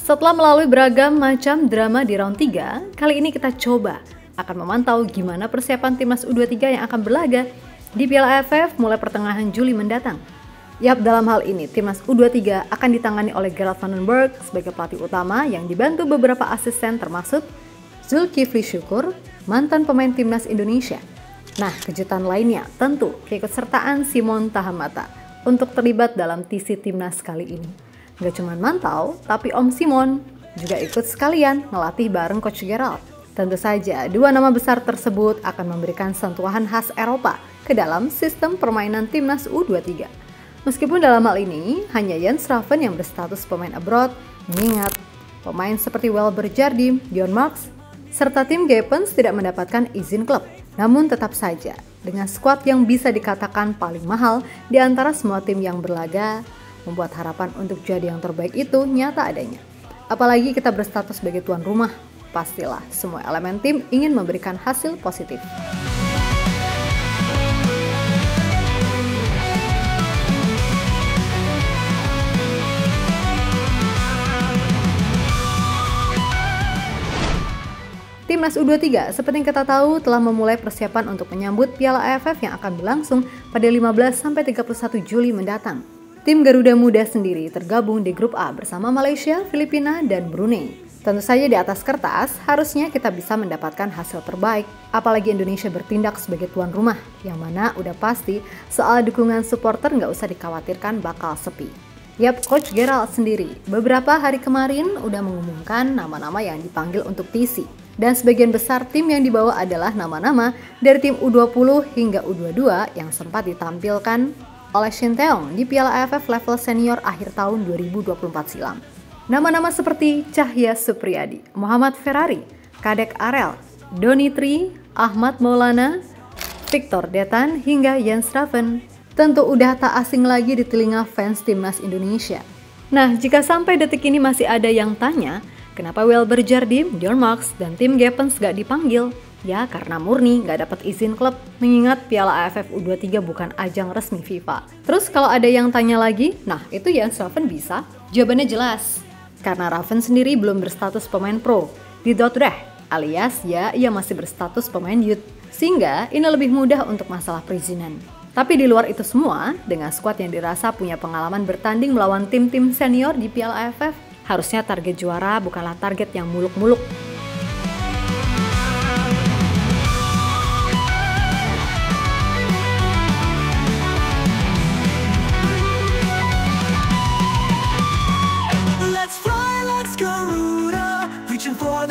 Setelah melalui beragam macam drama di round 3, kali ini kita coba akan memantau gimana persiapan timnas U23 yang akan berlaga di Piala AFF mulai pertengahan Juli mendatang. Yap, dalam hal ini timnas U23 akan ditangani oleh Gerard van den Berg sebagai pelatih utama yang dibantu beberapa asisten termasuk Zulkifli Syukur, mantan pemain timnas Indonesia. Nah, kejutan lainnya tentu keikutsertaan Simon Tahamata untuk terlibat dalam TC timnas kali ini. Gak cuma mantau, tapi Om Simon juga ikut sekalian ngelatih bareng Coach Gerald. Tentu saja, dua nama besar tersebut akan memberikan sentuhan khas Eropa ke dalam sistem permainan timnas U23. Meskipun dalam hal ini, hanya Jens Raven yang berstatus pemain abroad, mengingat pemain seperti Welber Jardim, Bjorn Marks, serta tim Gepens tidak mendapatkan izin klub. Namun tetap saja, dengan skuad yang bisa dikatakan paling mahal di antara semua tim yang berlaga, membuat harapan untuk jadi yang terbaik itu nyata adanya. Apalagi kita berstatus sebagai tuan rumah, pastilah semua elemen tim ingin memberikan hasil positif. Timnas U23 seperti yang kita tahu telah memulai persiapan untuk menyambut Piala AFF yang akan berlangsung pada 15-31 Juli mendatang. Tim Garuda Muda sendiri tergabung di grup A bersama Malaysia, Filipina, dan Brunei. Tentu saja di atas kertas, harusnya kita bisa mendapatkan hasil terbaik, apalagi Indonesia bertindak sebagai tuan rumah, yang mana udah pasti soal dukungan supporter nggak usah dikhawatirkan bakal sepi. Yap, Coach Gerald sendiri beberapa hari kemarin udah mengumumkan nama-nama yang dipanggil untuk TC. Dan sebagian besar tim yang dibawa adalah nama-nama dari tim U20 hingga U22 yang sempat ditampilkan oleh Shin Tae-yong di Piala AFF level senior akhir tahun 2024 silam. Nama-nama seperti Cahya Supriyadi, Muhammad Ferrari, Kadek Arel, Doni Tri, Ahmad Maulana, Victor Detan, hingga Jens Raven tentu udah tak asing lagi di telinga fans timnas Indonesia. Nah, jika sampai detik ini masih ada yang tanya, kenapa Welber Jardim, Bjorn Marks, dan tim Gepens gak dipanggil? Ya, karena murni gak dapat izin klub, mengingat Piala AFF U23 bukan ajang resmi FIFA. Terus kalau ada yang tanya lagi, nah itu Jens Raven bisa? Jawabannya jelas, karena Raven sendiri belum berstatus pemain pro di Dordrecht, alias ya ia masih berstatus pemain youth, sehingga ini lebih mudah untuk masalah perizinan. Tapi di luar itu semua, dengan skuad yang dirasa punya pengalaman bertanding melawan tim-tim senior di Piala AFF, harusnya target juara bukanlah target yang muluk-muluk.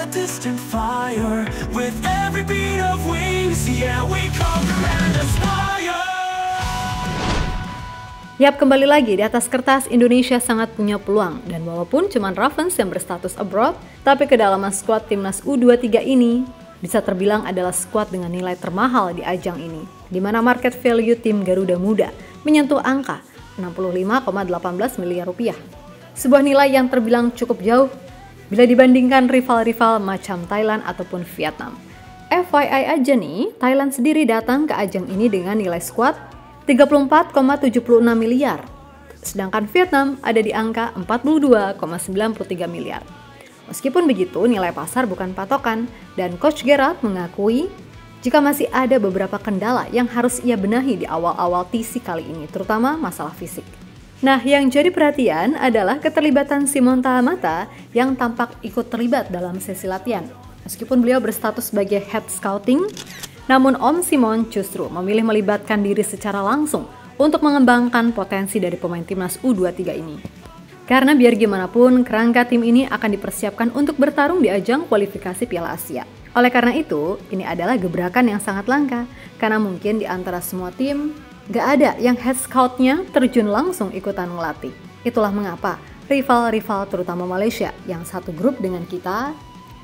Distant fire with every beat of wings, yeah we conquer and aspire. Yap, kembali lagi di atas kertas Indonesia sangat punya peluang, dan walaupun cuman Ravens yang berstatus abroad, tapi kedalaman skuad timnas U23 ini bisa terbilang adalah skuad dengan nilai termahal di ajang ini, di mana market value tim Garuda Muda menyentuh angka 65,18 miliar rupiah. Sebuah nilai yang terbilang cukup jauh bila dibandingkan rival-rival macam Thailand ataupun Vietnam. FYI aja nih, Thailand sendiri datang ke ajang ini dengan nilai skuad 34,76 miliar. Sedangkan Vietnam ada di angka 42,93 miliar. Meskipun begitu, nilai pasar bukan patokan, dan Coach Gerald mengakui jika masih ada beberapa kendala yang harus ia benahi di awal-awal TC kali ini, terutama masalah fisik. Nah, yang jadi perhatian adalah keterlibatan Simon Tahamata yang tampak ikut terlibat dalam sesi latihan. Meskipun beliau berstatus sebagai head scouting, namun Om Simon justru memilih melibatkan diri secara langsung untuk mengembangkan potensi dari pemain timnas U23 ini. Karena biar gimana pun, kerangka tim ini akan dipersiapkan untuk bertarung di ajang kualifikasi Piala Asia. Oleh karena itu, ini adalah gebrakan yang sangat langka, karena mungkin di antara semua tim, gak ada yang head scoutnya terjun langsung ikutan ngelatih. Itulah mengapa rival-rival terutama Malaysia yang satu grup dengan kita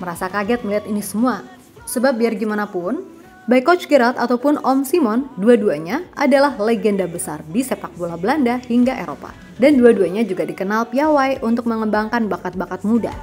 merasa kaget melihat ini semua. Sebab biar gimana pun, baik Coach Gerald ataupun Om Simon, dua-duanya adalah legenda besar di sepak bola Belanda hingga Eropa. Dan dua-duanya juga dikenal piawai untuk mengembangkan bakat-bakat muda.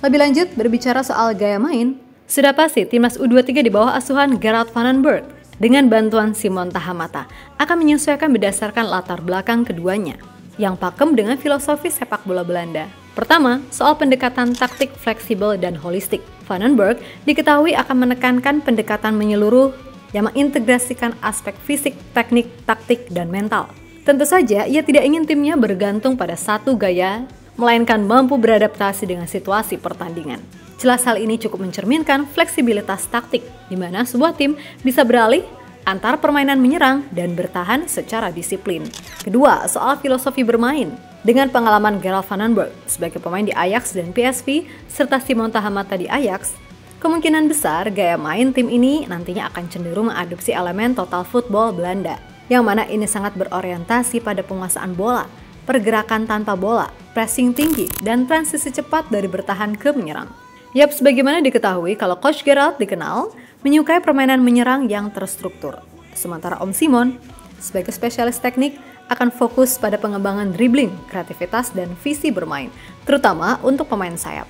Lebih lanjut, berbicara soal gaya main, sudah pasti timnas U23 di bawah asuhan Gerard Vandenberg dengan bantuan Simon Tahamata akan menyesuaikan berdasarkan latar belakang keduanya yang pakem dengan filosofi sepak bola Belanda. Pertama, soal pendekatan taktik fleksibel dan holistik. Vandenberg diketahui akan menekankan pendekatan menyeluruh yang mengintegrasikan aspek fisik, teknik, taktik, dan mental. Tentu saja, ia tidak ingin timnya bergantung pada satu gaya, melainkan mampu beradaptasi dengan situasi pertandingan. Jelas hal ini cukup mencerminkan fleksibilitas taktik, di mana sebuah tim bisa beralih antara permainan menyerang dan bertahan secara disiplin. Kedua, soal filosofi bermain. Dengan pengalaman Gerard Vandenberg sebagai pemain di Ajax dan PSV, serta Simon Tahamata di Ajax, kemungkinan besar gaya main tim ini nantinya akan cenderung mengadopsi elemen total football Belanda, yang mana ini sangat berorientasi pada penguasaan bola, pergerakan tanpa bola, pressing tinggi, dan transisi cepat dari bertahan ke menyerang. Yap, sebagaimana diketahui kalau Coach Gerard dikenal menyukai permainan menyerang yang terstruktur. Sementara Om Simon, sebagai spesialis teknik, akan fokus pada pengembangan dribbling, kreativitas, dan visi bermain, terutama untuk pemain sayap.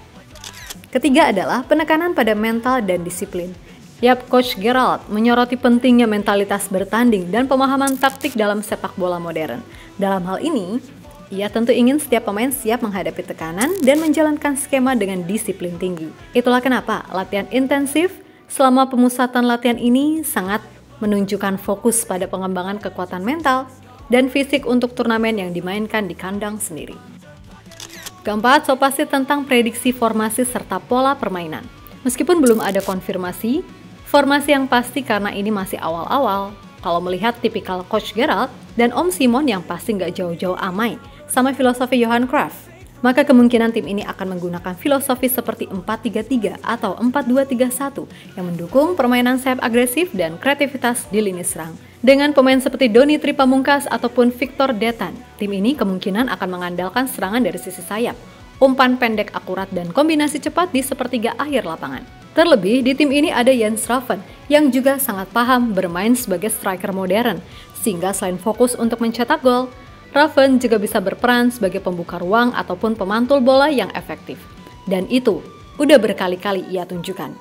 Ketiga adalah penekanan pada mental dan disiplin. Yap, Coach Gerard menyoroti pentingnya mentalitas bertanding dan pemahaman taktik dalam sepak bola modern. Dalam hal ini, ia tentu ingin setiap pemain siap menghadapi tekanan dan menjalankan skema dengan disiplin tinggi. Itulah kenapa latihan intensif selama pemusatan latihan ini sangat menunjukkan fokus pada pengembangan kekuatan mental dan fisik untuk turnamen yang dimainkan di kandang sendiri. Keempat, so pasti tentang prediksi formasi serta pola permainan. Meskipun belum ada konfirmasi, formasi yang pasti karena ini masih awal-awal. Kalau melihat tipikal Coach Gerard dan Om Simon yang pasti nggak jauh-jauh amai sama filosofi Johan Cruyff, maka kemungkinan tim ini akan menggunakan filosofi seperti 4-3-3 atau 4-2-3-1 yang mendukung permainan sayap agresif dan kreativitas di lini serang. Dengan pemain seperti Doni Tri Pamungkas ataupun Victor Detan, tim ini kemungkinan akan mengandalkan serangan dari sisi sayap, umpan pendek akurat, dan kombinasi cepat di sepertiga akhir lapangan. Terlebih, di tim ini ada Jens Raven yang juga sangat paham bermain sebagai striker modern, sehingga selain fokus untuk mencetak gol, Raven juga bisa berperan sebagai pembuka ruang ataupun pemantul bola yang efektif. Dan itu udah berkali-kali ia tunjukkan.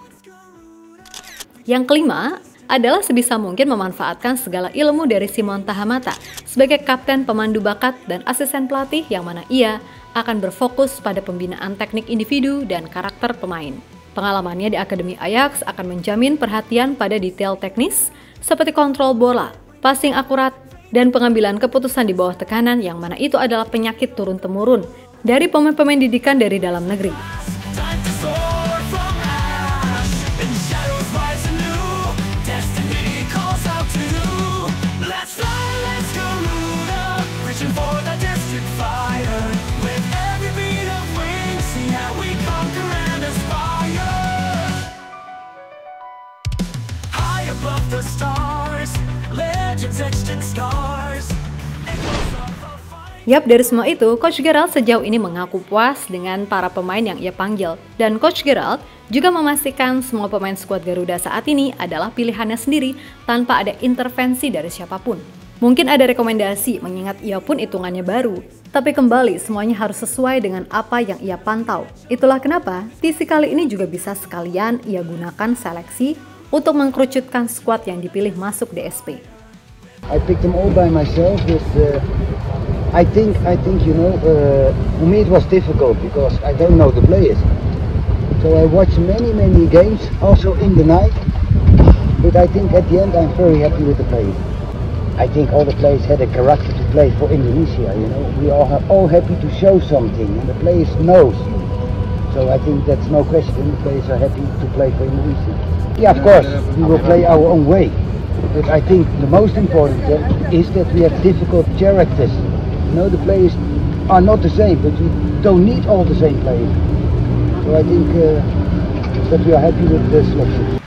Yang kelima adalah sebisa mungkin memanfaatkan segala ilmu dari Simon Tahamata sebagai kapten pemandu bakat dan asisten pelatih, yang mana ia akan berfokus pada pembinaan teknik individu dan karakter pemain. Pengalamannya di Akademi Ajax akan menjamin perhatian pada detail teknis seperti kontrol bola, passing akurat, dan pengambilan keputusan di bawah tekanan, yang mana itu adalah penyakit turun-temurun dari pemain-pemain didikan dari dalam negeri. Yap, dari semua itu, Coach Gerard sejauh ini mengaku puas dengan para pemain yang ia panggil. Dan Coach Gerard juga memastikan semua pemain skuad Garuda saat ini adalah pilihannya sendiri tanpa ada intervensi dari siapapun. Mungkin ada rekomendasi mengingat ia pun hitungannya baru, tapi kembali semuanya harus sesuai dengan apa yang ia pantau. Itulah kenapa TC kali ini juga bisa sekalian ia gunakan seleksi untuk mengkerucutkan skuad yang dipilih masuk DSP. I picked them all by myself with I think for me it was difficult because I don't know the players. So I watched many games also in the night, but I think at the end I'm very happy with the players. I think all the players had a character to play for Indonesia, We are all happy to show something and the players knows. So I think that's no question, the players are happy to play for Indonesia. Yeah, of course, we will play our own way. But I think the most important is that we have difficult characters. The players are not the same, but we don't need all the same players. So I think that we are happy with the selection.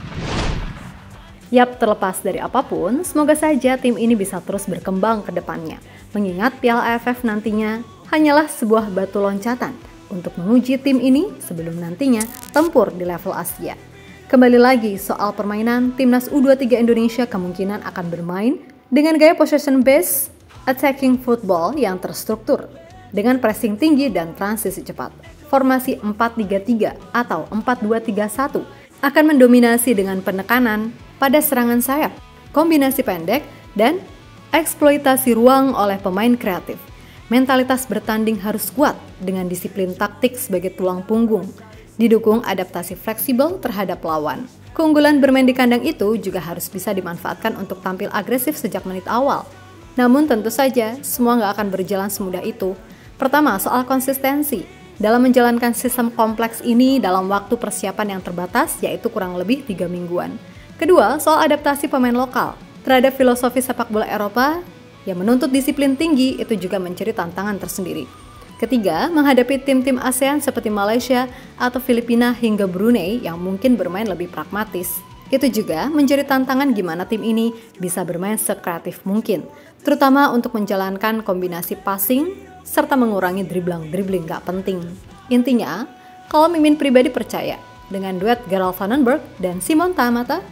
Yap, terlepas dari apapun, semoga saja tim ini bisa terus berkembang ke depannya. Mengingat Piala AFF nantinya hanyalah sebuah batu loncatan untuk menguji tim ini sebelum nantinya tempur di level Asia. Kembali lagi soal permainan, timnas U23 Indonesia kemungkinan akan bermain dengan gaya possession based attacking football yang terstruktur dengan pressing tinggi dan transisi cepat. formasi 4-3-3 atau 4-2-3-1 akan mendominasi dengan penekanan pada serangan sayap, kombinasi pendek, dan eksploitasi ruang oleh pemain kreatif. Mentalitas bertanding harus kuat dengan disiplin taktik sebagai tulang punggung, didukung adaptasi fleksibel terhadap lawan. Keunggulan bermain di kandang itu juga harus bisa dimanfaatkan untuk tampil agresif sejak menit awal. Namun tentu saja, semua nggak akan berjalan semudah itu. Pertama, soal konsistensi. Dalam menjalankan sistem kompleks ini dalam waktu persiapan yang terbatas, yaitu kurang lebih 3 mingguan. Kedua, soal adaptasi pemain lokal terhadap filosofi sepak bola Eropa yang menuntut disiplin tinggi, itu juga menjadi tantangan tersendiri. Ketiga, menghadapi tim-tim ASEAN seperti Malaysia atau Filipina hingga Brunei yang mungkin bermain lebih pragmatis. Itu juga menjadi tantangan gimana tim ini bisa bermain sekreatif mungkin, terutama untuk menjalankan kombinasi passing serta mengurangi dribbling gak penting. Intinya, kalau Mimin pribadi percaya, dengan duet Gerald Vandenberg dan Simon Tamata,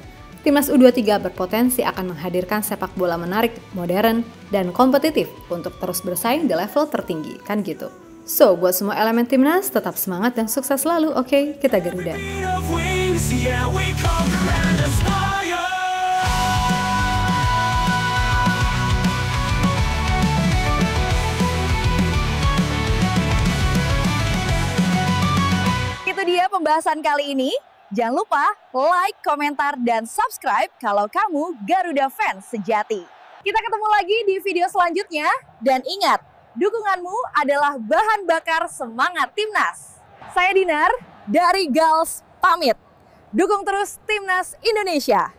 Timnas U23 berpotensi akan menghadirkan sepak bola menarik, modern, dan kompetitif untuk terus bersaing di level tertinggi, kan gitu. So, buat semua elemen Timnas, tetap semangat dan sukses selalu, oke? Kita Garuda! Itu dia pembahasan kali ini. Jangan lupa like, komentar, dan subscribe kalau kamu Garuda fans sejati. Kita ketemu lagi di video selanjutnya. Dan ingat, dukunganmu adalah bahan bakar semangat Timnas. Saya Dinar dari Gals pamit. Dukung terus Timnas Indonesia.